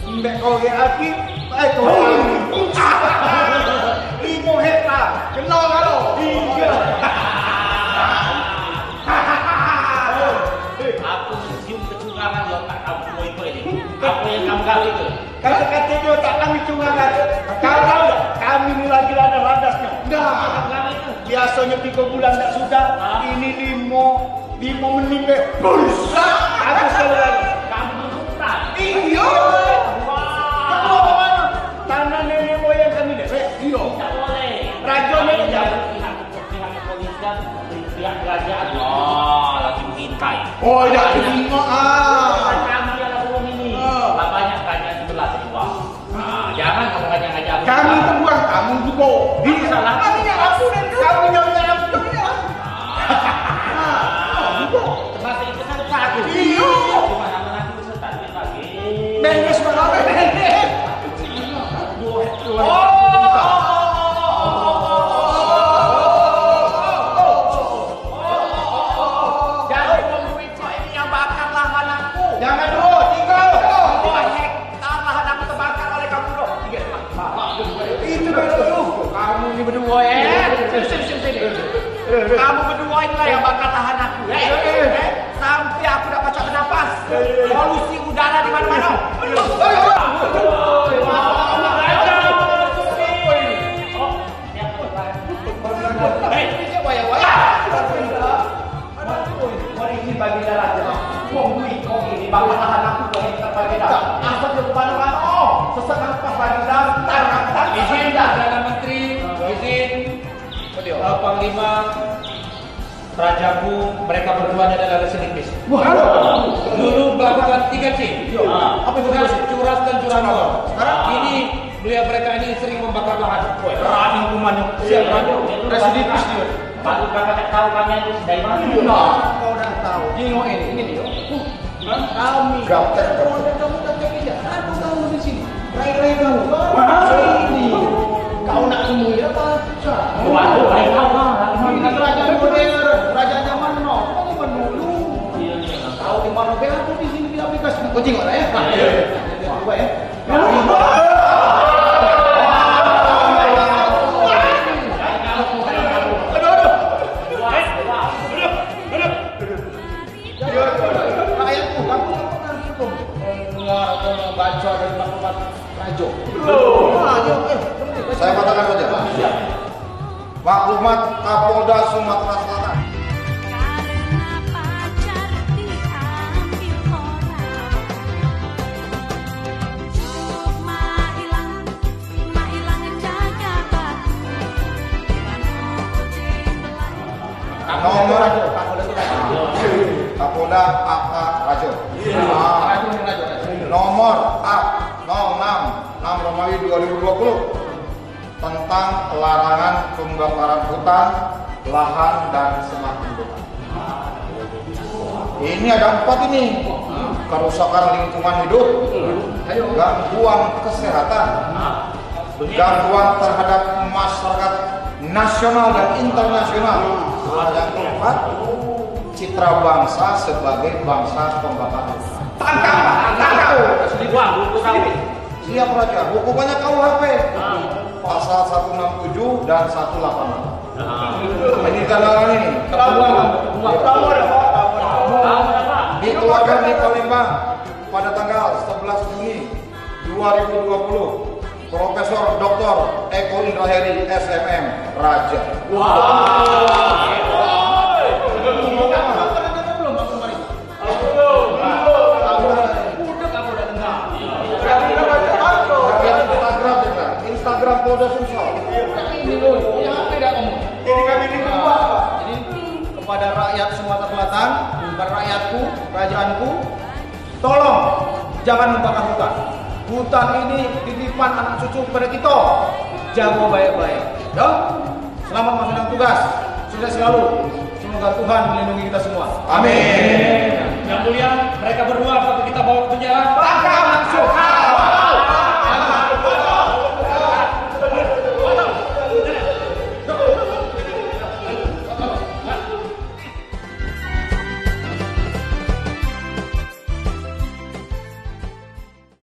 Mbak kau ke aki, kau aki. 5 hektar. Kenal kalau? Iya. Aku mencium kecurangan di otak kamu itu ini. Apa yang kamu kali itu? Kata-kata di otak kami curangan. Kau tahu tak? Kami ini lagi landas-landasnya. Nah, itu. Biasanya 3 bulan tak sudah. Ini 5 menit deh. Busa. Aku selalu. Kamu berhutang. Iya. Kamu apa mana? Tanah nenek moyang kami deh. Iya. Tidak boleh. Rajanya Kalau tidak. pihak kepolisian, pihak kerajaan. Wah, lagi mengintai. Oh, tidak terima. Kami yang lakukan ini. Lah banyak kerajaan sebelah kedua. Nah, jangan kamu ngajak-ngajak. Kami terbuang, kamu juga. Ini salah. Kami yang aku dan kamu yang aku. Termasuk itu kan aku. Iya. Cuma nama aku setan lagi. Benes banget. Benes. Jangan ngomongin kok ini yang bakar lahan aku. Jangan dulu, tinggal. 2 hektar lahan aku terbakar oleh kamu dong. 3 Itu dulu. Kamu ini berdua ya. Sini. Kamu berdua inilah yang bakar lahan aku. Sampai aku dapat capek napas. Polusi udara di mana-mana. Bagi darah, kau ini bakal lahan aku bagi bagi darah. Asal dia kemana-mana, sesak nafas bagi darah. Izin Perdana Menteri, izin Panglima Rajaku, mereka berdua adalah residipis. Dulu melakukan 3C. Apa itu? Curas dan curanmor. Sekarang ini mereka ini sering membakar lahan. Berani hukumannya. Siap, residipis dia. Baru kakak tahu kami itu dari mana? Kau udah tahu. Tengok ini dia. Kami. Kamu tak kerja. Aku tahu di sini. Rai kamu. Ini. Kau nak semua ya baca. Waduh, saya tahu kan. Ini kerajaan modern, kerajaan zaman now. Kamu menulu. Tahu di mana? Aku di sini di aplikasi. Kau tengok lah ya. Coba ya. Rakyatku, kamu tak pernah hitung baca dari maklumat Rajo. Saya katakan saja. Maklumat Kapolda Sumatera Selatan. Karena pacar diambil orang, cuma hilang jaga batu. Nomor Kapolda AK Rajo. Nomor A 06 Romawi 2020 tentang larangan pembakaran hutan, lahan dan semak belukar. Ini ada 4 ini. Kerusakan lingkungan hidup, gangguan kesehatan, gangguan terhadap masyarakat nasional dan internasional. Yang keempat, citra bangsa sebagai bangsa pembakar hutan. Tangkap. Siap Raja, hukumannya KUHP pasal 167 dan 188. Ini kendaraan ini dikeluarkan di Palembang pada tanggal 11 Juni 2020. Profesor Dr. Eko Indraheri SMM Raja. Instagram Polda Sumsel. Ini kami dibuat, Pak. Jadi kepada rakyat Sumatera Selatan, bukan rakyatku, kerajaanku, tolong jangan membakar hutan. Hutan ini titipan anak cucu kepada kita. Jaga baik-baik. Ya? Selamat melaksanakan tugas. Sukses selalu. Semoga Tuhan melindungi kita semua. Amin. Yang mulia, mereka berdua patut kita bawa ke penjara